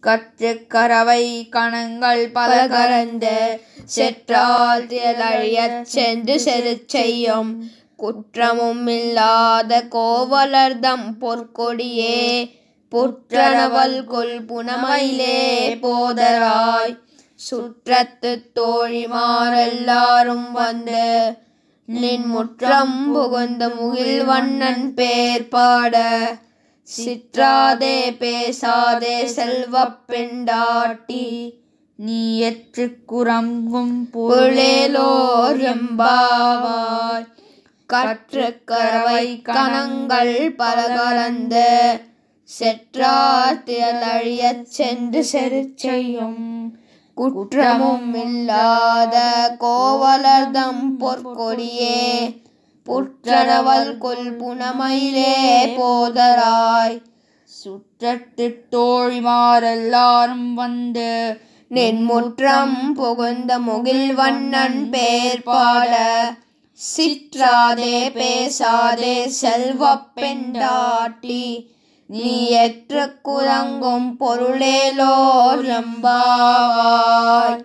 கற்றுக் கரவை கணங்கள் பல கறந்து செற்றால் திரளழியச் சென்று செருச்செய்யும் குற்றமும் இல்லாத கோவலர்தம் பொற்கொடியே புற்றனவல் கொல் புனமயிலே போதராய் சுற்றத்து தோழிமாரெல்லாரும் வந்து நின் முற்றம் புகுந்த முகில் வண்ணன் பேர் பாட சிற்றாதே பேசாதே செல்வப் பெண்டாட்டி நீ எற்றுக் குரங்கும் பொருளேலோர் எம்பாவாய். கற்றுக் கரவை கணங்கள் பல கறந்து செற்றார் திரளழியச் சென்று செருச்செய்யும் குற்றமும் இல்லாத கோவலர்தம் பொற்கொடியே புற்றனவல் கொல் புனமயிலே போதராய் சுற்றத்து தோழிமாரெல்லாரும் வந்து நின் முற்றம் புகுந்த முகில் வண்ணன் பேர் பாட சிற்றாதே பேசாதே செல்வப் பெண்டாட்டி நீ எற்றுக் குரங்கும் பொருளேலோர் எம்பாவாய்.